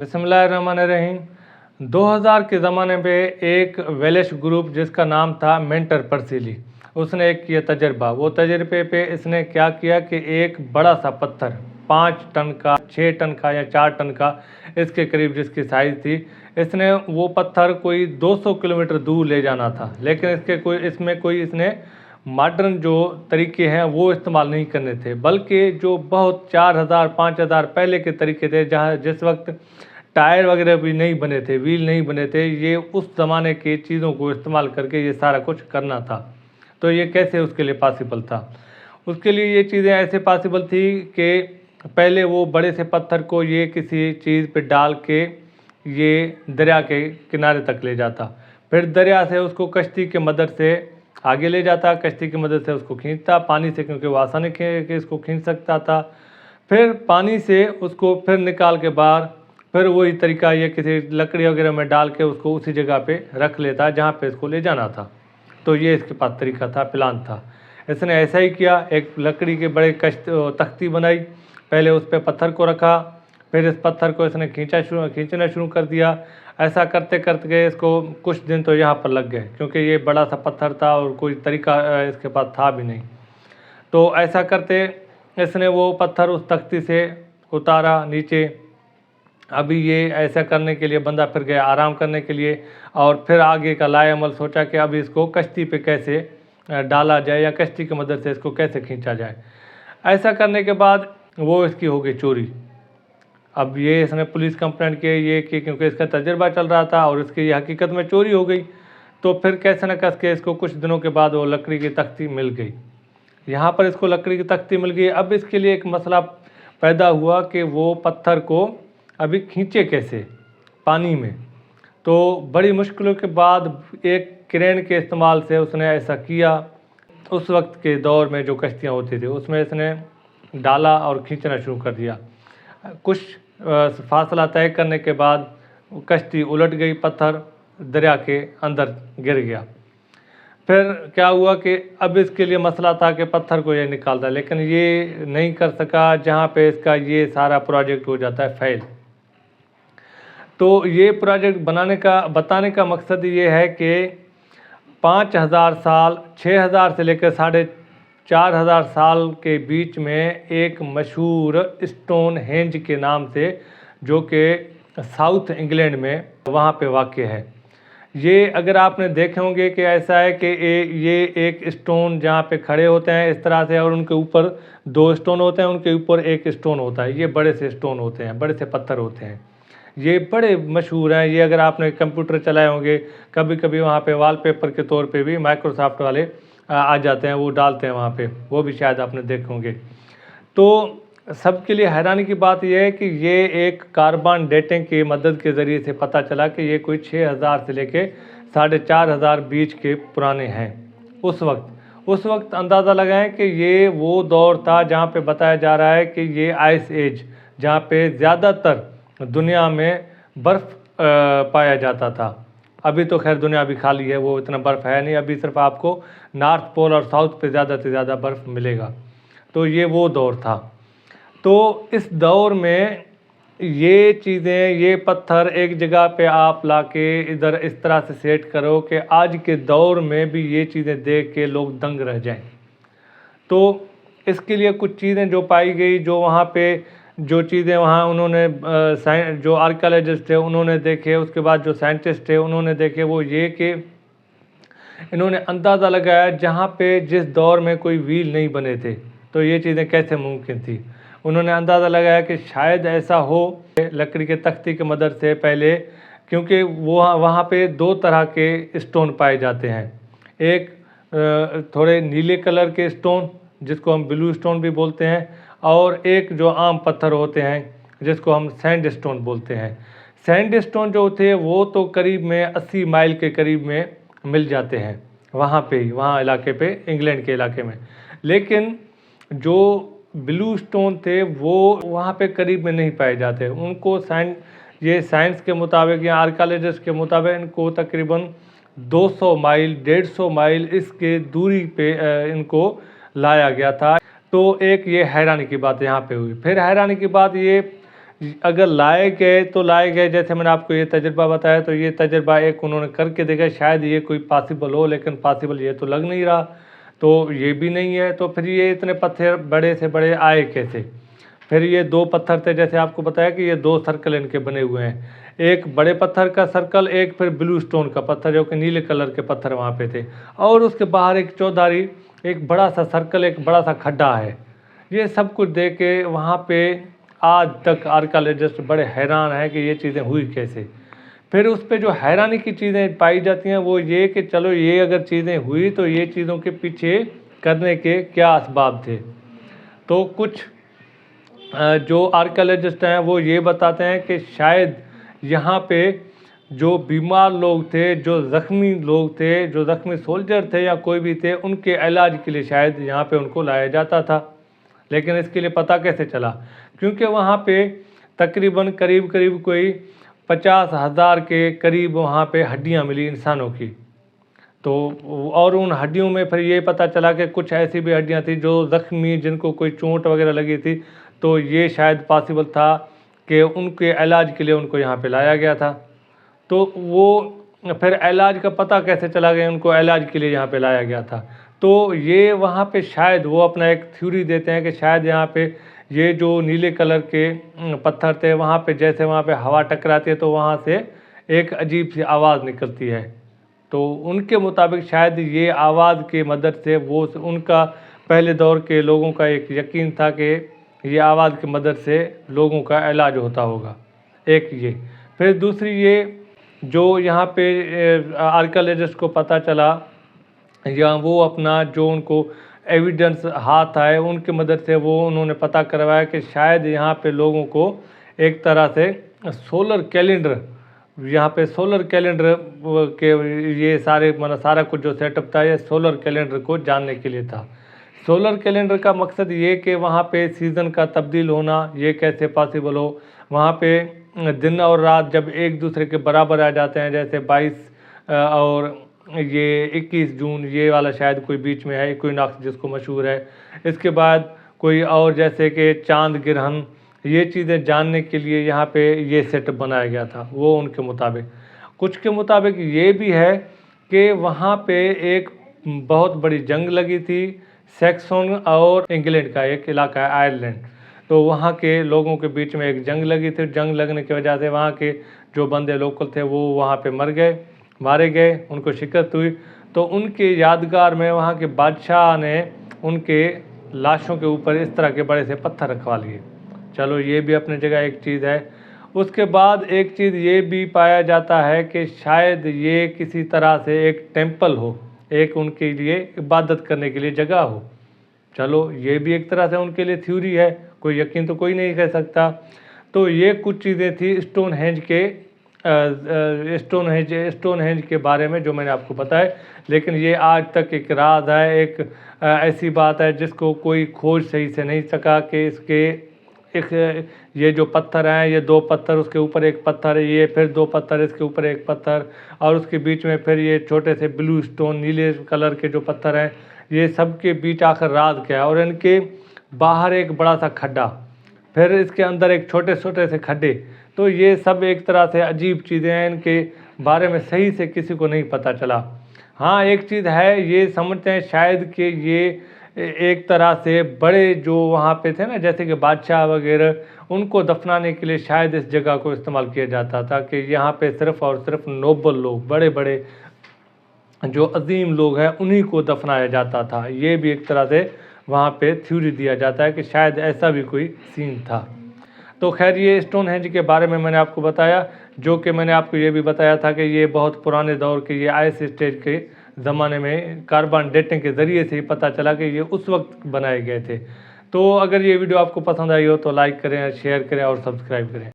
बिस्मिल्लाहिर्रहमानिर्रहीम। 2000 के ज़माने पे एक वेलिश ग्रुप जिसका नाम था मेंटर पर्सिली, उसने एक किया तजर्बा। वो तजर्बे पे इसने क्या किया कि एक बड़ा सा पत्थर 5 टन का, 6 टन का या 4 टन का इसके करीब जिसकी साइज़ थी, इसने वो पत्थर कोई 200 किलोमीटर दूर ले जाना था। लेकिन इसने मॉडर्न जो तरीके हैं वो इस्तेमाल नहीं करने थे, बल्कि जो बहुत 4000 5000 पहले के तरीके थे, जहाँ जिस वक्त टायर वगैरह भी नहीं बने थे, व्हील नहीं बने थे, ये उस ज़माने के चीज़ों को इस्तेमाल करके ये सारा कुछ करना था। तो ये कैसे उसके लिए पॉसिबल था? उसके लिए ये चीज़ें ऐसे पॉसिबल थी कि पहले वो बड़े से पत्थर को ये किसी चीज़ पे डाल के ये दरिया के किनारे तक ले जाता, फिर दरिया से उसको कश्ती की मदद से आगे ले जाता, कश्ती की मदद से उसको खींचता पानी से, क्योंकि वो आसानी के इसको खींच सकता था। फिर पानी से उसको फिर निकाल के बाहर, फिर वही तरीका ये किसी लकड़ी वगैरह में डाल के उसको उसी जगह पे रख लेता जहाँ पे इसको ले जाना था। तो ये इसके पास तरीका था, प्लान था। इसने ऐसा ही किया, एक लकड़ी के बड़े तख्ती बनाई, पहले उस पर पत्थर को रखा, फिर इस पत्थर को इसने खींचना शुरू कर दिया। ऐसा करते करते इसको कुछ दिन तो यहाँ पर लग गए, क्योंकि ये बड़ा सा पत्थर था और कोई तरीका इसके पास था भी नहीं। तो ऐसा करते इसने वो पत्थर उस तख्ती से उतारा नीचे। अभी ये ऐसा करने के लिए बंदा फिर गया आराम करने के लिए, और फिर आगे का लाएअमल सोचा कि अभी इसको कश्ती पे कैसे डाला जाए या कश्ती की मदद से इसको कैसे खींचा जाए। ऐसा करने के बाद वो इसकी हो गई चोरी। अब ये इसने पुलिस कंप्लेंट की ये कि क्योंकि इसका तजर्बा चल रहा था और इसकी ये हकीकत में चोरी हो गई। तो फिर कैसे न कस के इसको कुछ दिनों के बाद वो लकड़ी की तख्ती मिल गई। यहाँ पर इसको लकड़ी की तख्ती मिल गई। अब इसके लिए एक मसला पैदा हुआ कि वो पत्थर को अभी खींचे कैसे पानी में। तो बड़ी मुश्किलों के बाद एक क्रेन के इस्तेमाल से उसने ऐसा किया। उस वक्त के दौर में जो कश्तियाँ होती थी उसमें इसने डाला और खींचना शुरू कर दिया। कुछ फासला तय करने के बाद कश्ती उलट गई, पत्थर दरिया के अंदर गिर गया। फिर क्या हुआ कि अब इसके लिए मसला था कि पत्थर को ये निकालता, लेकिन ये नहीं कर सका, जहाँ पे इसका ये सारा प्रोजेक्ट हो जाता है फेल। तो ये प्रोजेक्ट बताने का मकसद ये है कि 5000 साल, 6000 से लेकर 4500 साल के बीच में एक मशहूर स्टोनहेंज के नाम से, जो कि साउथ इंग्लैंड में वहाँ पे वाक़ है। ये अगर आपने देखे होंगे कि ऐसा है कि ये एक स्टोन जहाँ पे खड़े होते हैं इस तरह से, और उनके ऊपर 2 स्टोन होते हैं, उनके ऊपर एक स्टोन होता है। ये बड़े से स्टोन होते हैं, बड़े से पत्थर होते हैं, ये बड़े मशहूर हैं। ये अगर आपने कंप्यूटर चलाए होंगे, कभी कभी वहाँ पे वॉलपेपर के तौर पे भी माइक्रोसॉफ्ट वाले आ जाते हैं, वो डालते हैं वहाँ पे, वो भी शायद आपने देखे होंगे। तो सबके लिए हैरानी की बात यह है कि ये एक कार्बन डेटिंग की मदद के ज़रिए से पता चला कि ये कोई 6000 से लेके 4500 बीच के पुराने हैं। उस वक्त अंदाज़ा लगाएं कि ये वो दौर था जहाँ पे बताया जा रहा है कि ये आइस एज, जहाँ पे ज़्यादातर दुनिया में बर्फ़ पाया जाता था। अभी तो खैर दुनिया भी खाली है, वो इतना बर्फ़ है नहीं, अभी सिर्फ आपको नॉर्थ पोल और साउथ पे ज़्यादा से ज़्यादा बर्फ़ मिलेगा। तो ये वो दौर था। तो इस दौर में ये चीज़ें, ये पत्थर एक जगह पे आप लाके इधर इस तरह से सेट करो कि आज के दौर में भी ये चीज़ें देख के लोग दंग रह जाएं। तो इसके लिए कुछ चीज़ें जो पाई गई, जो वहाँ पे जो चीज़ें वहाँ उन्होंने जो आर्कियोलॉजिस्ट थे उन्होंने देखे, उसके बाद जो साइंटिस्ट थे उन्होंने देखे, वो ये कि इन्होंने अंदाज़ा लगाया जहाँ पे जिस दौर में कोई व्हील नहीं बने थे, तो ये चीज़ें कैसे मुमकिन थी। उन्होंने अंदाज़ा लगाया कि शायद ऐसा हो लकड़ी के तख्ती की मदद से पहले, क्योंकि वहाँ पे 2 तरह के स्टोन पाए जाते हैं। एक थोड़े नीले कलर के स्टोन जिसको हम ब्लू स्टोन भी बोलते हैं, और एक जो आम पत्थर होते हैं जिसको हम सैंड स्टोन बोलते हैं। सैंड स्टोन जो होते हैं वो तो करीब में 80 माइल के करीब में मिल जाते हैं वहाँ पे ही, वहाँ इलाके पे, इंग्लैंड के इलाके में। लेकिन जो ब्लू स्टोन थे वो वहाँ पे करीब में नहीं पाए जाते। उनको साइंस के मुताबिक या आर्कियोलॉजिस्ट के मुताबिक इनको तकरीबन 200 माइल 150 माइल इसके दूरी पे इनको लाया गया था। तो एक ये हैरानी की बात यहाँ पे हुई। फिर हैरानी की बात ये अगर लाए गए तो लाए गए, जैसे मैंने आपको ये तजुर्बा बताया, तो ये तजुर्बा एक उन्होंने करके देखा, शायद ये कोई पॉसिबल हो, लेकिन पॉसिबल ये तो लग नहीं रहा, तो ये भी नहीं है। तो फिर ये इतने पत्थर बड़े से बड़े आए कैसे? फिर ये 2 पत्थर थे, जैसे आपको बताया कि ये 2 सर्कल इनके बने हुए हैं, एक बड़े पत्थर का सर्कल, एक फिर ब्लू स्टोन का पत्थर, जो कि नीले कलर के पत्थर वहाँ पे थे, और उसके बाहर एक चौधारी, एक बड़ा सा सर्कल, एक बड़ा सा खड्डा है। ये सब कुछ देख के वहाँ पे आज तक आर्कियोलॉजिस्ट बड़े हैरान हैं कि ये चीज़ें हुई कैसे। फिर उस पे जो हैरानी की चीज़ें पाई जाती हैं वो ये कि चलो ये अगर चीज़ें हुई तो ये चीज़ों के पीछे करने के क्या असबाब थे। तो कुछ जो आर्कियोलॉजिस्ट हैं वो ये बताते हैं कि शायद यहाँ पे जो बीमार लोग थे, जो ज़ख्मी लोग थे, जो ज़ख्मी सोल्जर थे या कोई भी थे, उनके इलाज के लिए शायद यहाँ पे उनको लाया जाता था। लेकिन इसके लिए पता कैसे चला? क्योंकि वहाँ पे तकरीबन करीब कोई 50,000 के करीब वहाँ पे हड्डियाँ मिली इंसानों की। तो और उन हड्डियों में फिर ये पता चला कि कुछ ऐसी भी हड्डियाँ थी जो ज़ख्मी, जिनको कोई चोट वगैरह लगी थी, तो ये शायद पॉसिबल था कि उनके इलाज के लिए उनको यहाँ पे लाया गया था। तो वो फिर इलाज का पता कैसे चला कि उनको इलाज के लिए यहाँ पे लाया गया था? तो ये वहाँ पे शायद वो अपना एक थ्योरी देते हैं कि शायद यहाँ पे ये जो नीले कलर के पत्थर थे, वहाँ पे जैसे वहाँ पे हवा टकराती है तो वहाँ से एक अजीब सी आवाज़ निकलती है। तो उनके मुताबिक शायद ये आवाज़ की मदद से वो उनका पहले दौर के लोगों का एक यकीन था कि ये आवाज़ की मदद से लोगों का इलाज होता होगा। एक ये, फिर दूसरी ये जो यहाँ पे आर्कियोलॉजिस्ट को पता चला, या वो अपना जो उनको एविडेंस हाथ आए उनकी मदद से वो उन्होंने पता करवाया कि शायद यहाँ पे लोगों को एक तरह से सोलर कैलेंडर, यहाँ पे सोलर कैलेंडर के ये सारे मतलब सारा कुछ जो सेटअप था ये सोलर कैलेंडर को जानने के लिए था। सोलर कैलेंडर का मकसद ये कि वहाँ पे सीज़न का तब्दील होना ये कैसे पॉसिबल हो, वहाँ पे दिन और रात जब एक दूसरे के बराबर आ जाते हैं, जैसे 22 और ये 21 जून ये वाला शायद कोई बीच में है, इक्विनॉक्स जिसको मशहूर है। इसके बाद कोई और जैसे कि चांद ग्रहण, ये चीज़ें जानने के लिए यहाँ पे ये सेटअप बनाया गया था वो उनके मुताबिक। कुछ के मुताबिक ये भी है कि वहाँ पे एक बहुत बड़ी जंग लगी थी, सैक्सन और इंग्लैंड का एक इलाका है आयरलैंड, तो वहाँ के लोगों के बीच में एक जंग लगी थी। जंग लगने की वजह से वहाँ के जो बंदे लोकल थे वो वहाँ पे मारे गए, उनको शिकस्त हुई। तो उनके यादगार में वहाँ के बादशाह ने उनके लाशों के ऊपर इस तरह के बड़े से पत्थर रखवा लिए। चलो ये भी अपनी जगह एक चीज़ है। उसके बाद एक चीज़ ये भी पाया जाता है कि शायद ये किसी तरह से एक टेंपल हो, एक उनके लिए इबादत करने के लिए जगह हो। चलो ये भी एक तरह से उनके लिए थ्योरी है, कोई यकीन तो कोई नहीं कर सकता। तो ये कुछ चीज़ें थी स्टोनहेंज के बारे में जो मैंने आपको बताया। लेकिन ये आज तक एक राज है, एक ऐसी बात है जिसको कोई खोज सही से नहीं सका कि इसके एक ये जो पत्थर हैं, ये 2 पत्थर, उसके ऊपर एक पत्थर है, ये फिर 2 पत्थर, इसके ऊपर एक पत्थर, और उसके बीच में फिर ये छोटे से ब्लू स्टोन नीले कलर के जो पत्थर हैं, ये सब के बीच आखिर राज क्या है। और इनके बाहर एक बड़ा सा खड्डा, फिर इसके अंदर एक छोटे छोटे से खड्डे। तो ये सब एक तरह से अजीब चीज़ें हैं, इनके बारे में सही से किसी को नहीं पता चला। हाँ एक चीज़ है, ये समझते हैं शायद कि ये एक तरह से बड़े जो वहाँ पे थे ना, जैसे कि बादशाह वगैरह, उनको दफनाने के लिए शायद इस जगह को इस्तेमाल किया जाता था कि यहाँ पे सिर्फ़ और सिर्फ नोबल लोग, बड़े बड़े जो अजीम लोग हैं, उन्हीं को दफनाया जाता था। ये भी एक तरह से वहाँ पे थ्योरी दिया जाता है कि शायद ऐसा भी कोई सीन था। तो खैर ये स्टोनहेंज के बारे में मैंने आपको बताया, जो कि मैंने आपको ये भी बताया था कि ये बहुत पुराने दौर के, ये आइस स्टेज के ज़माने में कार्बन डेटिंग के ज़रिए से ही पता चला कि ये उस वक्त बनाए गए थे। तो अगर ये वीडियो आपको पसंद आई हो तो लाइक करें, शेयर करें और सब्सक्राइब करें।